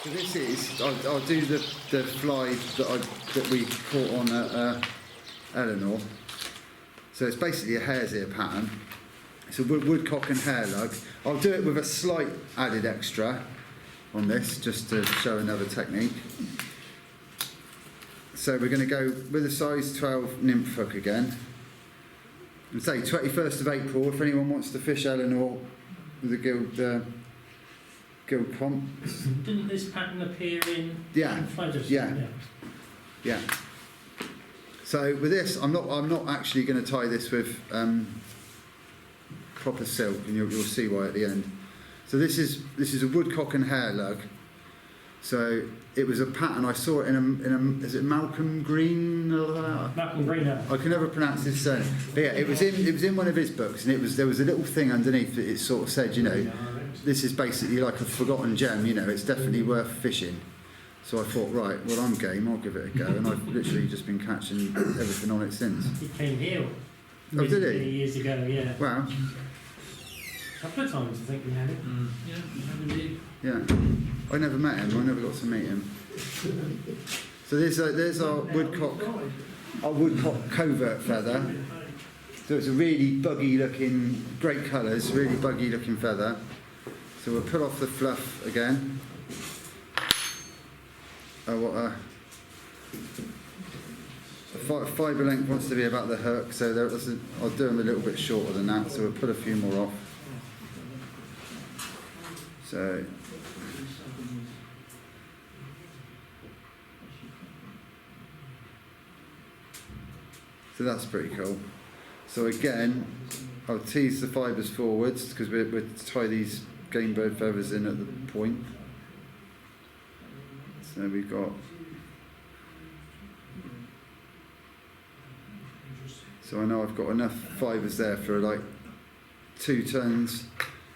So this is, I'll do the fly that we caught on at Eleanor. So it's basically a hare's ear pattern. It's a woodcock and hare lug. I'll do it with a slight added extra on this, just to show another technique. So we're going to go with a size 12 nymph hook again. And say 21st of April, if anyone wants to fish Eleanor with the Guild comp. Didn't this pattern appear in Flooders? Yeah. So with this, I'm not actually going to tie this with proper silk, and you'll see why at the end. So this is a woodcock and hare lug. So it was a pattern I saw it in a is it Malcolm Green? Malcolm Green. I can never pronounce his surname. But yeah, it was in one of his books, and there was a little thing underneath that it sort of said, this is basically like a forgotten gem. It's definitely worth fishing. So I thought, right, well, I'm game. I'll give it a go, and I've literally just been catching everything on it since. He came here. Oh, did he? Many years ago, yeah. Wow. A couple of times, I think we had it. Yeah, we have indeed. Yeah. I never met him. I never got to meet him. So there's our woodcock covert feather. So it's a really buggy looking, great colours, really buggy looking feather. So we'll put off the fluff again. Oh, what fibre length wants to be about the hook, so I'll do them a little bit shorter than that, so we'll put a few more off. So that's pretty cool. So again, I'll tease the fibres forwards because we'll tie these game bird feathers in at the point. So we've got. So I know I've got enough fibres there for like 2 tons.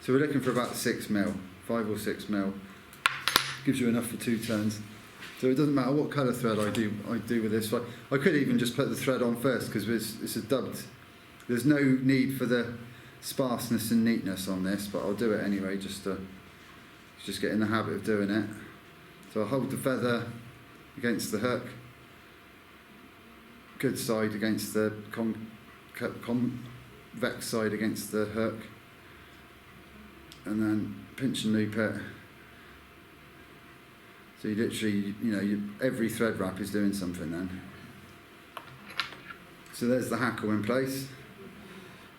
So we're looking for about 6 mil, 5 or 6 mil. Gives you enough for 2 tons. So it doesn't matter what colour thread I do with this. I could even just put the thread on first because it's a dubbed. There's no need for the sparseness and neatness on this, but I'll do it anyway just get in the habit of doing it. So I'll hold the feather against the hook, good side against the convex side against the hook, and then pinch and loop it. So you literally, every thread wrap is doing something then. So there's the hackle in place.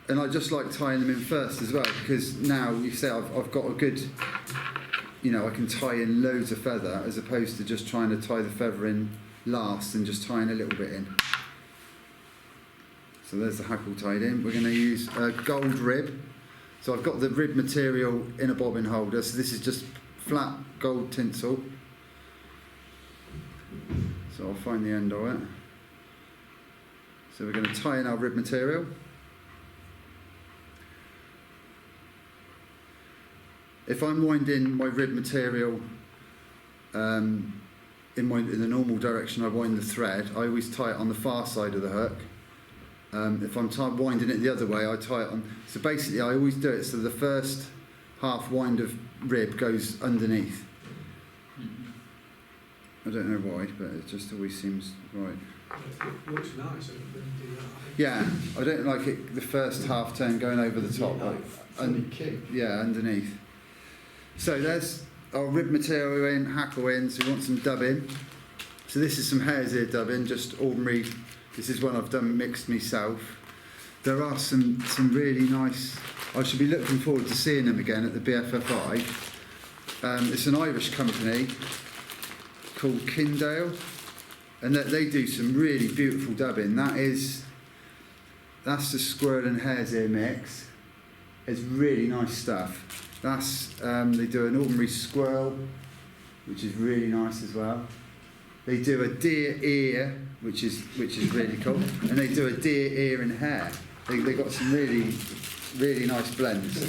And I just like tying them in first as well, because now you say I've got a good, I can tie in loads of feather as opposed to just trying to tie the feather in last and just tying a little bit in. So there's the hackle tied in. We're going to use a gold rib. So I've got the rib material in a bobbin holder. So this is just flat gold tinsel. So I'll find the end of it. So we're going to tie in our rib material. If I'm winding my rib material in the normal direction I wind the thread, I always tie it on the far side of the hook. If I'm winding it the other way, I tie it on. So basically I always do it so the first half wind of rib goes underneath. I don't know why, but it just always seems right. It looks nice when you do that. Yeah, I don't like it the first half turn going over the top. Underneath. So there's our rib material in, hackle in, so we want some dubbing. So this is some hare's ear dubbing, just ordinary. This is one I've done mixed myself. There are some really nice. I should be looking forward to seeing them again at the BFFI. It's an Irish company called Kindale, and they do some really beautiful dubbing. That's the squirrel and hare's ear mix. It's really nice stuff. They do an ordinary squirrel, which is really nice as well. They do a deer ear, which is really cool, and they do a deer ear and hare. They got some really, really nice blends.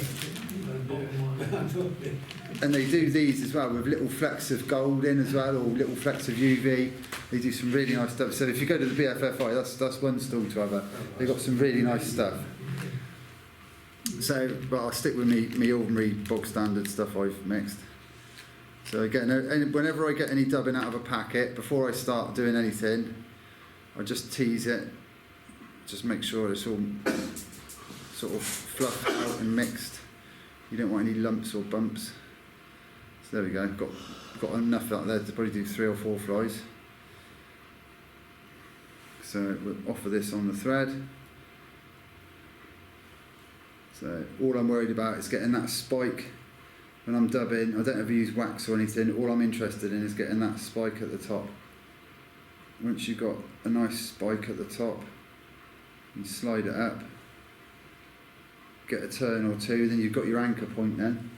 And they do these as well with little flecks of gold in as well, or little flecks of UV. They do some really nice stuff. So if you go to the BFFI, that's one stall to have. They've got some really nice stuff. So, but I'll stick with me ordinary bog standard stuff I've mixed. So again, whenever I get any dubbing out of a packet, before I start doing anything, I just tease it, just make sure it's all sort of fluffed out and mixed. You don't want any lumps or bumps. So there we go, got enough out there to probably do 3 or 4 flies. So we'll offer this on the thread. So all I'm worried about is getting that spike when I'm dubbing. I don't ever use wax or anything. All I'm interested in is getting that spike at the top. Once you've got a nice spike at the top, you slide it up, get a turn or two, then you've got your anchor point then.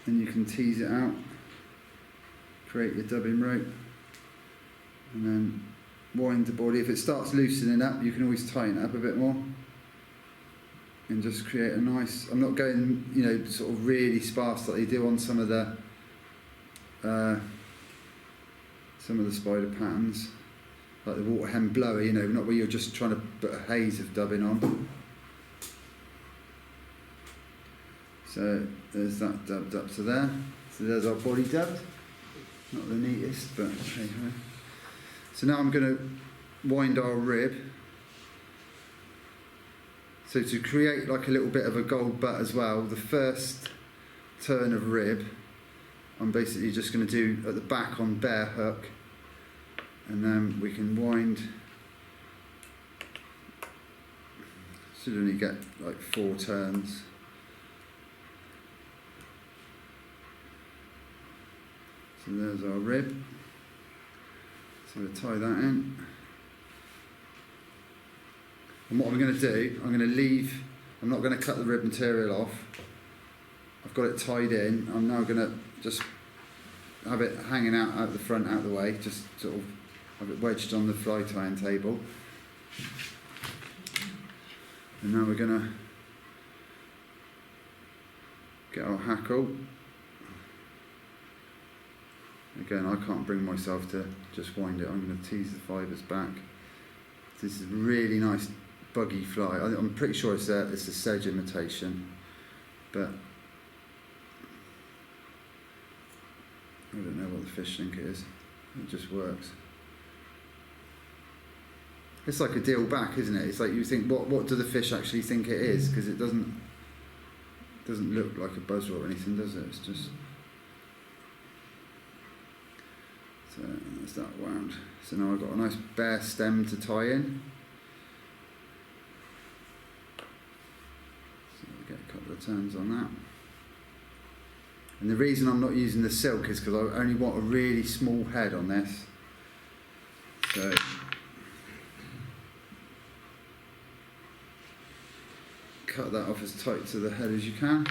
Then you can tease it out, create your dubbing rope, and then wind the body. If it starts loosening up, you can always tighten it up a bit more. And just create a nice, I'm not going, you know, sort of really sparse like you do on some of the spider patterns, like the water hem blower, you know, not where you're just trying to put a haze of dubbing on. So there's that dubbed up to there. So there's our body dubbed. Not the neatest, but hey ho. So now I'm going to wind our rib. So to create like a little bit of a gold butt as well, the first turn of rib, I'm basically just going to do at the back on bare hook, and then we can wind. Should only get like 4 turns. So there's our rib. So we'll tie that in. And what I'm going to do, I'm going to leave, I'm not going to cut the rib material off. I've got it tied in. I'm now going to just have it hanging out the front, out the way, just sort of have it wedged on the fly tying table. And now we're going to get our hackle. Again, I can't bring myself to just wind it. I'm going to tease the fibres back. This is a really nice buggy fly. I'm pretty sure it's a sedge imitation, but I don't know what the fish think it is. It just works. It's like a deal back, isn't it? It's like you think, what do the fish actually think it is? Because it doesn't look like a buzzer or anything, does it? It's just. So that's that wound. So now I've got a nice bare stem to tie in. So we get a couple of turns on that. And the reason I'm not using the silk is because I only want a really small head on this. So cut that off as tight to the head as you can.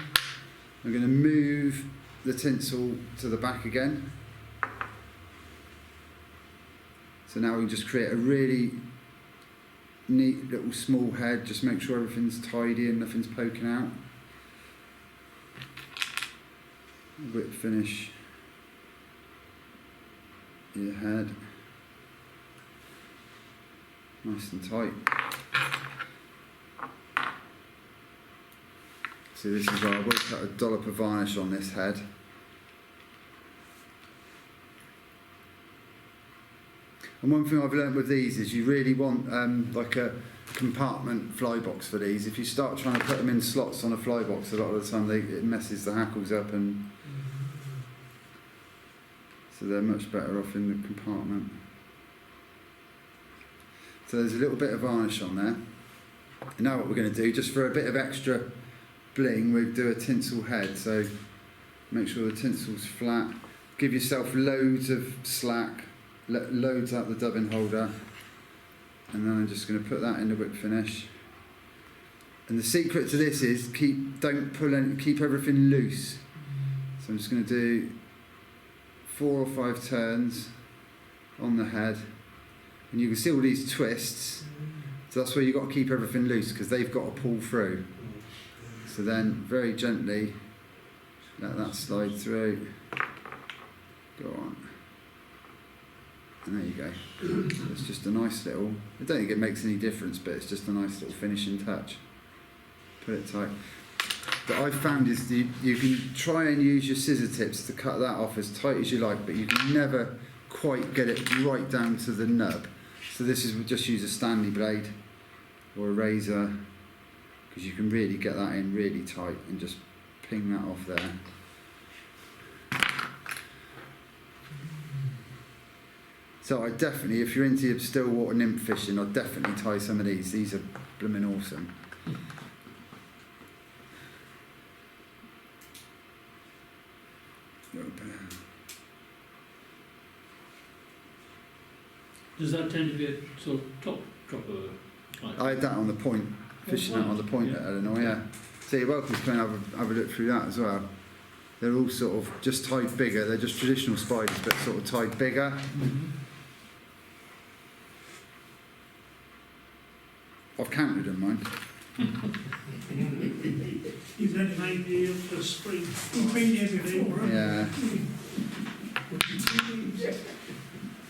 I'm going to move the tinsel to the back again. So now we can just create a really neat little small head. Just make sure everything's tidy and nothing's poking out. Whip finish your head. Nice and tight. So this is where I will put a dollop of varnish on this head. And one thing I've learned with these is you really want like a compartment fly box for these. If you start trying to put them in slots on a fly box, a lot of the time it messes the hackles up, and so they're much better off in the compartment. So there's a little bit of varnish on there. And now what we're going to do, just for a bit of extra bling, we'll do a tinsel head. So make sure the tinsel's flat. Give yourself loads of slack. Loads out the dubbing holder, and then I'm just going to put that in the whip finish. And the secret to this is keep everything loose. So I'm just going to do 4 or 5 turns on the head, and you can see all these twists. So that's where you've got to keep everything loose, because they've got to pull through. So then very gently let that slide through. Go on. And there you go. It's just a nice little, I don't think it makes any difference, but it's just a nice little finishing touch. Put it tight. that I've found is you can try and use your scissor tips to cut that off as tight as you like, but you can never quite get it right down to the nub. So this is, we just use a Stanley blade or a razor, because you can really get that in really tight and just ping that off there. So I definitely, if you're into still water nymph fishing, I'd definitely tie some of these. These are blooming awesome. Does that tend to be a sort of top dropper? I had that on the point, fishing out on the point at Eleanor, yeah. So you're welcome to come and have a look through that as well. They're all sort of just tied bigger. They're just traditional spiders, but sort of tied bigger. Mm-hmm. I've counted them, mind. You've had maybe the spring. You've been here before, haven't Yeah. you?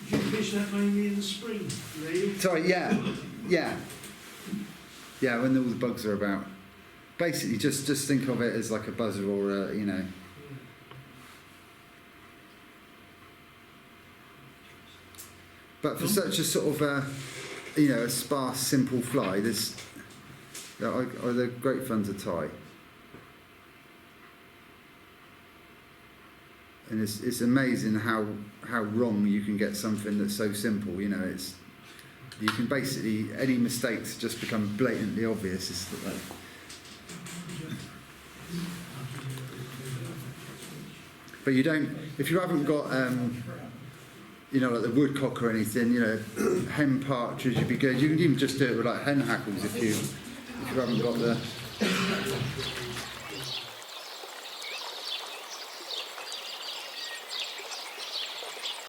Do you fish that mainly in the spring? Really? Sorry, yeah. Yeah, when all the bugs are about. Basically, just think of it as like a buzzer or a, you know. But for such a sort of a sparse, simple fly, they're great fun to tie. And it's amazing how wrong you can get something that's so simple. You know, you can basically, any mistakes just become blatantly obvious. But you don't, if you haven't got like the woodcock or anything, hen partridge would be good. You can even just do it with like hen hackles if you haven't got the.